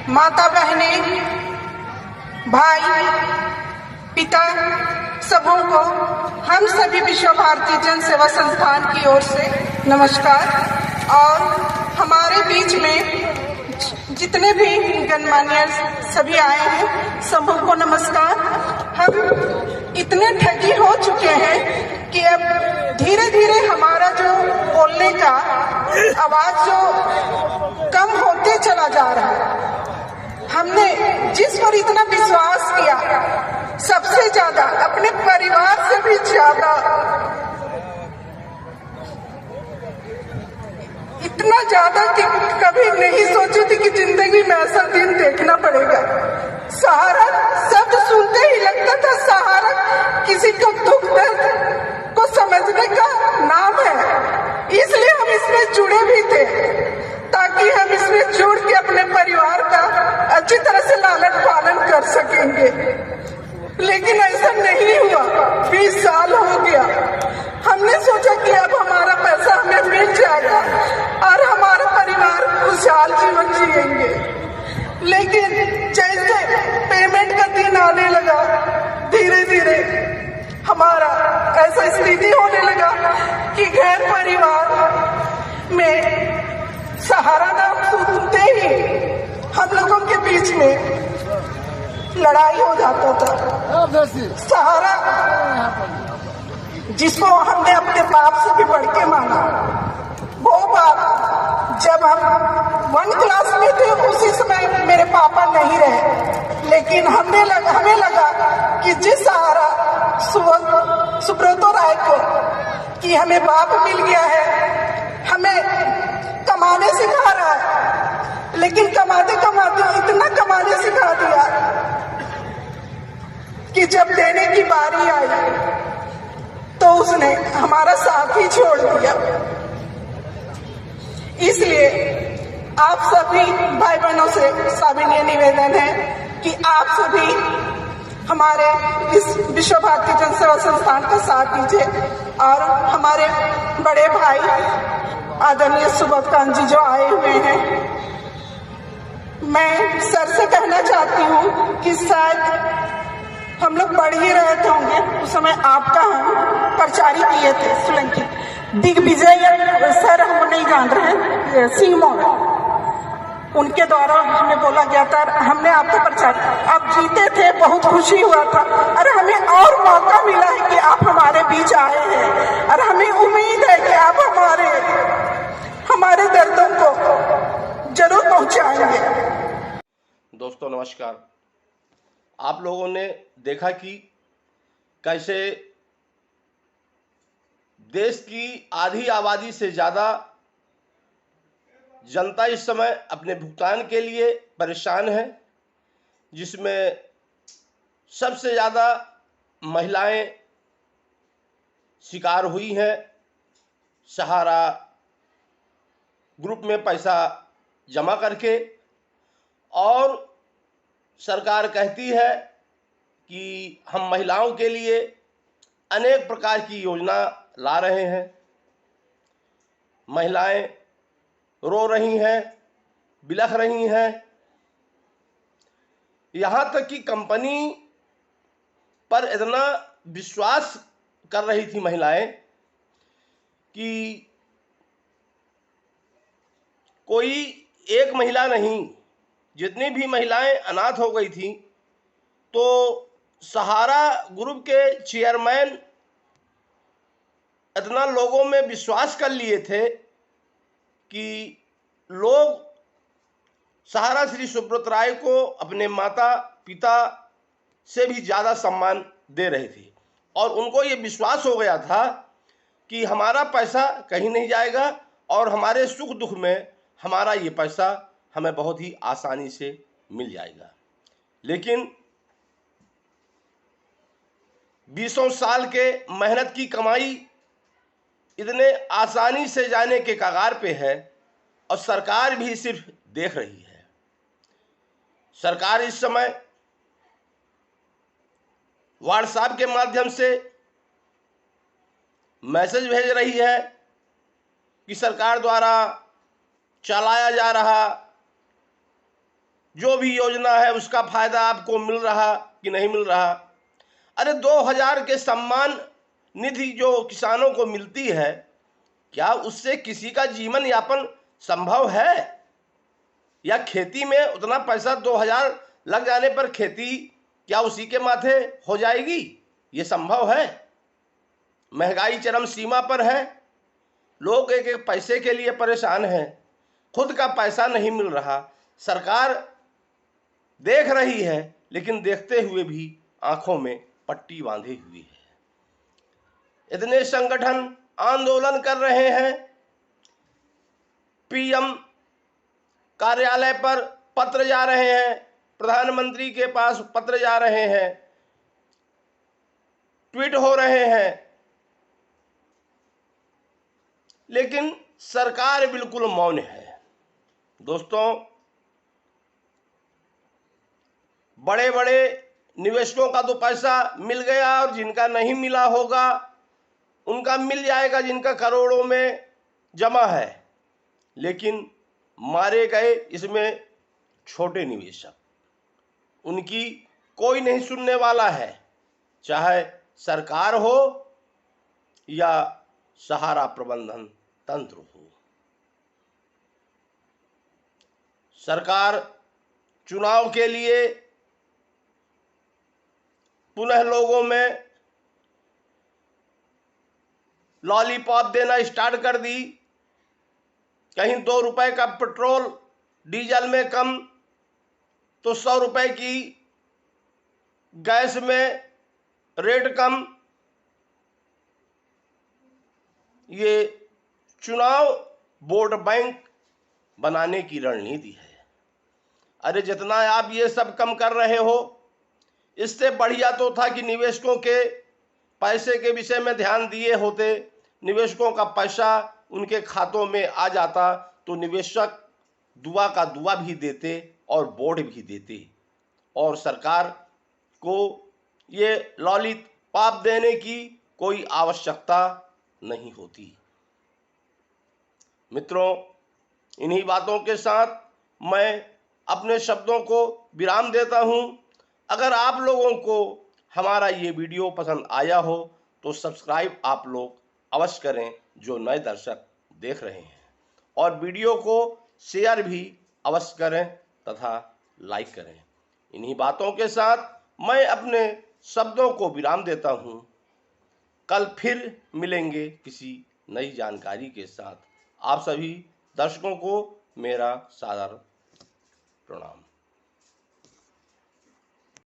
माता बहनें, भाई, पिता सबों को हम सभी विश्व भारती जन सेवा संस्थान की ओर से नमस्कार। और हमारे बीच में जितने भी गणमान्य सभी आए हैं सबों को नमस्कार। हम इतने ठगी हो चुके हैं कि अब धीरे धीरे हमारा जो बोलने का आवाज जो कम होते चला जा रहा है। हमने जिस पर इतना विश्वास किया, सबसे ज्यादा अपने परिवार से भी ज्यादा, इतना ज्यादा कि कभी नहीं सोची थी कि जिंदगी में ऐसा दिन देखना पड़ेगा। सहारा शब्द सुनते ही लगता था सहारा किसी को दुख दर्द को समझने का नाम है, इसलिए हम इसमें जुड़े भी थे ताकि हम इसमें जुड़ के अपने परिवार का अच्छी तरह से लालन पालन कर सकेंगे। लेकिन ऐसा नहीं हुआ। 20 साल हो गया। हमने सोचा कि अब हमारा पैसा हमें मिल जाएगा और हमारा परिवार खुशहाल जीवन जिएंगे। लेकिन जैसे पेमेंट का दिन आने लगा, धीरे धीरे हमारा ऐसा स्थिति होने लगा कि घर परिवार में सहारा नाम सुनते ही हम लोगों के बीच में लड़ाई हो जाता था। सहारा जिसको हमने अपने बाप से भी बढ़ के माना, वो बात जब हम 1 क्लास में थे उसी समय मेरे पापा नहीं रहे, लेकिन हमें लगा कि जिस सहारा सुब्रतो राय को कि हमें बाप मिल गया है, हमें कमाने सिखा रहा है, लेकिन कमाते कमाते इतना कमाने सिखा दिया कि जब देने की बारी आई तो उसने हमारा साथ ही छोड़ दिया। इसलिए आप सभी भाई बहनों से सविनय निवेदन है कि आप सभी हमारे इस विश्व भारती जन सेवा संस्थान का साथ दीजिए और हमारे बड़े भाई आदरणीय सुबोधकांत जी जो आए हुए हैं, मैं सर से कहना चाहती हूँ कि शायद हम लोग पढ़ ही रहे थे होंगे उस समय आपका हम प्रचारी किए थे सोलंकी दिग्विजय सर, हम नहीं जान रहे, सिंह मौर्य, उनके द्वारा हमें बोला गया था, हमने आपका प्रचार, आप जीते थे, बहुत खुशी हुआ था। अरे हमें और मौका मिला है कि आप हमारे बीच आए हैं और हमें उम्मीद है कि आप हमारे दर्दों को जरूर पहुंचाएंगे। दोस्तों नमस्कार। आप लोगों ने देखा कि कैसे देश की आधी आबादी से ज़्यादा जनता इस समय अपने भुगतान के लिए परेशान है, जिसमें सबसे ज़्यादा महिलाएं शिकार हुई हैं। सहारा ग्रुप में पैसा जमा करके और सरकार कहती है कि हम महिलाओं के लिए अनेक प्रकार की योजना ला रहे हैं। महिलाएं रो रही हैं, बिलख रही हैं। यहाँ तक कि कंपनी पर इतना विश्वास कर रही थी महिलाएं कि कोई एक महिला नहीं, जितनी भी महिलाएं अनाथ हो गई थी, तो सहारा ग्रुप के चेयरमैन इतना लोगों में विश्वास कर लिए थे कि लोग सहारा श्री सुब्रत राय को अपने माता पिता से भी ज़्यादा सम्मान दे रहे थे और उनको ये विश्वास हो गया था कि हमारा पैसा कहीं नहीं जाएगा और हमारे सुख दुख में हमारा ये पैसा हमें बहुत ही आसानी से मिल जाएगा। लेकिन 20 साल के मेहनत की कमाई इतने आसानी से जाने के कगार पे है और सरकार भी सिर्फ देख रही है। सरकार इस समय व्हाट्सएप के माध्यम से मैसेज भेज रही है कि सरकार द्वारा चलाया जा रहा जो भी योजना है उसका फायदा आपको मिल रहा कि नहीं मिल रहा। अरे 2000 के सम्मान निधि जो किसानों को मिलती है, क्या उससे किसी का जीवन यापन संभव है? या खेती में उतना पैसा 2000 लग जाने पर खेती क्या उसी के माथे हो जाएगी? ये संभव है? महंगाई चरम सीमा पर है, लोग एक एक पैसे के लिए परेशान हैं, खुद का पैसा नहीं मिल रहा। सरकार देख रही है, लेकिन देखते हुए भी आंखों में पट्टी बांधी हुई है। इतने संगठन आंदोलन कर रहे हैं, पीएम कार्यालय पर पत्र जा रहे हैं, प्रधानमंत्री के पास पत्र जा रहे हैं, ट्वीट हो रहे हैं, लेकिन सरकार बिल्कुल मौन है। दोस्तों, बड़े बड़े निवेशकों का तो पैसा मिल गया और जिनका नहीं मिला होगा उनका मिल जाएगा, जिनका करोड़ों में जमा है। लेकिन मारे गए इसमें छोटे निवेशक, उनकी कोई नहीं सुनने वाला है, चाहे सरकार हो या सहारा प्रबंधन तंत्र हो। सरकार चुनाव के लिए पुनः लोगों में लॉलीपॉप देना स्टार्ट कर दी। कहीं 2 रुपए का पेट्रोल डीजल में कम तो 100 रुपए की गैस में रेट कम। ये चुनाव वोट बैंक बनाने की रणनीति है। अरे जितना आप ये सब कम कर रहे हो, इससे बढ़िया तो था कि निवेशकों के पैसे के विषय में ध्यान दिए होते, निवेशकों का पैसा उनके खातों में आ जाता तो निवेशक दुआ का दुआ भी देते और वोट भी देते, और सरकार को ये लॉलीपॉप देने की कोई आवश्यकता नहीं होती। मित्रों, इन्हीं बातों के साथ मैं अपने शब्दों को विराम देता हूं। अगर आप लोगों को हमारा ये वीडियो पसंद आया हो तो सब्सक्राइब आप लोग अवश्य करें, जो नए दर्शक देख रहे हैं, और वीडियो को शेयर भी अवश्य करें तथा लाइक करें। इन्हीं बातों के साथ मैं अपने शब्दों को विराम देता हूं। कल फिर मिलेंगे किसी नई जानकारी के साथ। आप सभी दर्शकों को मेरा सादर प्रणाम।